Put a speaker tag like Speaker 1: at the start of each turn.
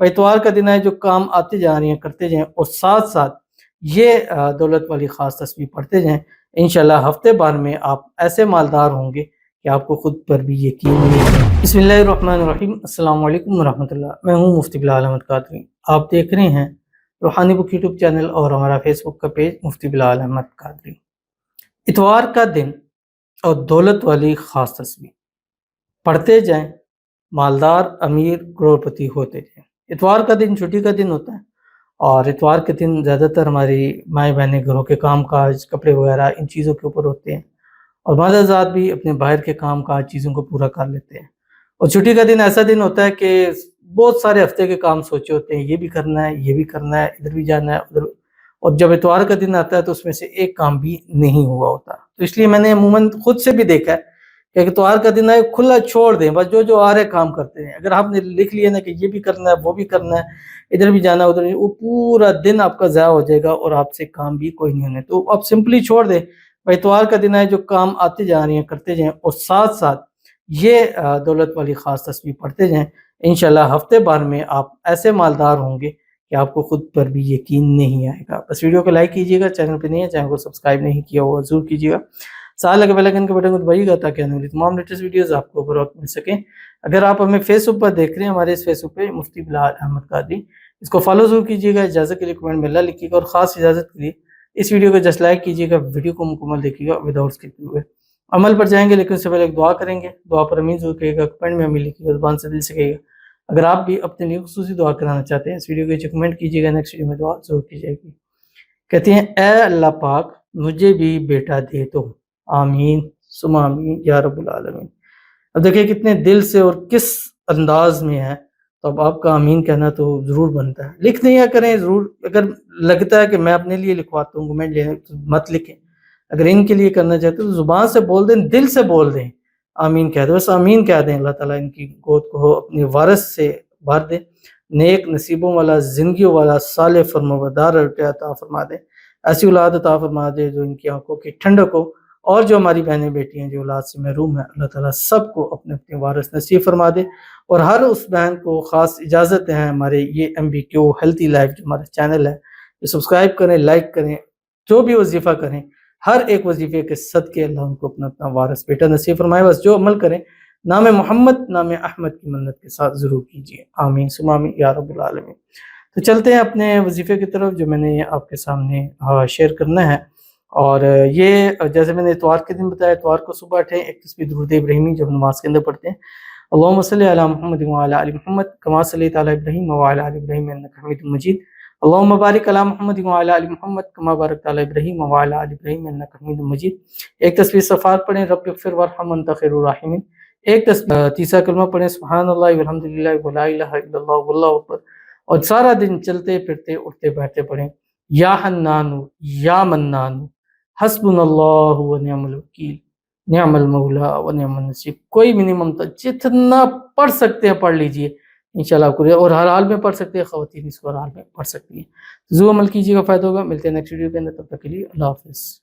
Speaker 1: اتوار کا دن ہے جو کام آتے جا رہے ہیں کرتے جائیں، اور ساتھ ساتھ یہ دولت والی خاص تصویر پڑھتے جائیں، انشاءاللہ ہفتے بھر میں آپ ایسے مالدار ہوں گے کہ آپ کو خود پر بھی یقین نہیں ہے۔ بسم اللہ الرحمن الرحیم، السلام علیکم ورحمۃ اللہ۔ میں ہوں مفتی بلال احمد قادری، آپ دیکھ رہے ہیں روحانی بک یوٹیوب چینل اور ہمارا فیس بک کا پیج مفتی بلال احمد قادری۔ اتوار کا دن اور دولت والی خاص تصویر پڑھتے جائیں، مالدار امیر کروڑپتی ہوتے جائیں۔ اتوار کا دن چھٹی کا دن ہوتا ہے، اور اتوار کے دن زیادہ تر ہماری مائیں بہنیں گھروں کے کام کاج، کپڑے وغیرہ ان چیزوں کے اوپر ہوتے ہیں، اور بعض حضرات بھی اپنے باہر کے کام کاج چیزوں کو پورا کر لیتے ہیں۔ اور چھٹی کا دن ایسا دن ہوتا ہے کہ بہت سارے ہفتے کے کام سوچے ہوتے ہیں، یہ بھی کرنا ہے، یہ بھی کرنا ہے، ادھر بھی جانا ہے، ادھر، اور جب اتوار کا دن آتا ہے تو اس میں سے ایک کام بھی نہیں ہوا ہوتا۔ تو اس لیے میں نے عموماً خود سے بھی دیکھا ہے کہ اتوار کا دن ہے کھلا چھوڑ دیں، بس جو آ رہے کام کرتے ہیں۔ اگر آپ نے لکھ لیا نا کہ یہ بھی کرنا ہے، وہ بھی کرنا ہے، ادھر بھی جانا ہے، ادھر بھی، وہ پورا دن آپ کا ضائع ہو جائے گا اور آپ سے کام بھی کوئی نہیں ہونے۔ تو آپ سمپلی چھوڑ دیں، اتوار کا دن ہے جو کام آتے جا رہے ہیں کرتے جائیں، اور ساتھ ساتھ یہ دولت والی خاص تصویر پڑھتے جائیں، انشاءاللہ ہفتے بھر میں آپ ایسے مالدار ہوں گے کہ آپ کو خود پر بھی یقین نہیں آئے گا۔ بس ویڈیو کو لائک کیجیے گا، چینل پہ نہیں ہے چینل کو سبسکرائب نہیں کیا ہوا ضرور کیجیے گا، ساتھ لگے بیل آئیکن کے بٹن کو دبائیے گا تاکہ آنے والی تمام لیٹسٹ ویڈیوز آپ کو بر وقت مل سکیں۔ اگر آپ ہمیں فیس بک پر دیکھ رہے ہیں، ہمارے اس فیس بک پہ مفتی بلال احمد قادری، اس کو فالو ضرور کیجیے گا، اجازت کے لیے کمنٹ میں اللہ لکھیے گا، اور خاص اجازت کے لیے اس ویڈیو کو جسٹ لائک کیجیے گا، ویڈیو کو مکمل دیکھیے گا وداؤٹ اسکپ ہوئے۔ عمل پر جائیں گے لیکن اس سے پہلے ایک دعا کریں گے، دعا پر امین ضرور کہیے گا، کمنٹ میں امین لکھیے گا، زبان سے دل سے کہیے گا۔ اگر آپ بھی اپنے لیے خصوصی دعا کرانا چاہتے ہیں، اس ویڈیو کے نیچے کمنٹ کیجیے گا، نیکسٹ ویڈیو میں دعا ضرور کی جائے گی۔ کہتے ہیں، اے اللہ پاک مجھے بھی بیٹا دے دو، آمین ثم آمین یا رب العالمین۔ اب دیکھیں کتنے دل سے اور کس انداز میں ہے، تو اب آپ کا آمین کہنا تو ضرور بنتا ہے۔ لکھ نہیں کریں ضرور، اگر لگتا ہے کہ میں اپنے لیے لکھواتا ہوں کمنٹ لینے تو مت لکھیں، اگر ان کے لیے کرنا چاہتے تو زبان سے بول دیں، دل سے بول دیں، آمین کہہ دیں، بس آمین کہہ دیں، اللہ تعالیٰ ان کی گود کو اپنی وارث سے بھر دے، نیک نصیبوں والا، زندگیوں والا، صالح فرمانبردار عطا فرما دے، ایسی اولاد عطا فرما دے جو ان کی آنکھوں کی ٹھنڈک ہو، اور جو ہماری بہنیں بیٹی ہیں جو اولاد سے محروم ہیں، اللہ تعالیٰ سب کو اپنے اپنے وارث نصیب فرما دے۔ اور ہر اس بہن کو خاص اجازت ہے، ہمارے یہ MBQ ہیلتھی لائف جو ہمارا چینل ہے، سبسکرائب کریں، لائک کریں، جو بھی وظیفہ کریں، ہر ایک وظیفے کے صدقے اللہ ان کو اپنا اپنا وارث بیٹا نصیب فرمائے۔ بس جو عمل کریں نام محمد نام احمد کی منت کے ساتھ ضرور کیجیے، آمین ثم آمین یا رب العالمین۔ تو چلتے ہیں اپنے وظیفے کی طرف جو میں نے آپ کے سامنے شیئر کرنا ہے، اور یہ جیسے میں نے اتوار کے دن بتایا، اتوار کو صبح اٹھیں، ایک تسبیح درود ابراہیمی جب نماز کے اندر پڑھتے ہیں، اللہم صلی علی محمد وعلی آل محمد کما صلیت علی ابراہیم وعلی آل ابراہیم انک حمید مجید، اللہم بارک علی محمد وعلی آل محمد کما بارکت علی ابراہیم وعلی آل ابراہیم انک حمید مجید۔ ایک تسبیح استغفار پڑھیں، رب اغفر وارحم انت خیر الراحمین۔ ایک تیسرا کلمہ پڑھیں، سبحان اللہ والحمدللہ ولا الہ الا اللہ واللہ اکبر، اور سارا دن چلتے پھرتے اٹھتے بیٹھتے پڑھیں، یا حنان یا منان حسبنا اللہ ونعم الوکیل نعم المولا ونعم النصیر۔ کوئی منیمم تھا، جتنا پڑھ سکتے ہیں پڑھ لیجئے، انشاءاللہ آپ کو، اور ہر حال میں پڑھ سکتے ہیں، خواتین اس کو ہر حال میں پڑھ سکتی ہیں۔ ضرور عمل کیجیے گا، فائدہ ہوگا۔ ملتے ہیں نیکسٹ ویڈیو کے اندر، تب تک کے لیے اللہ حافظ۔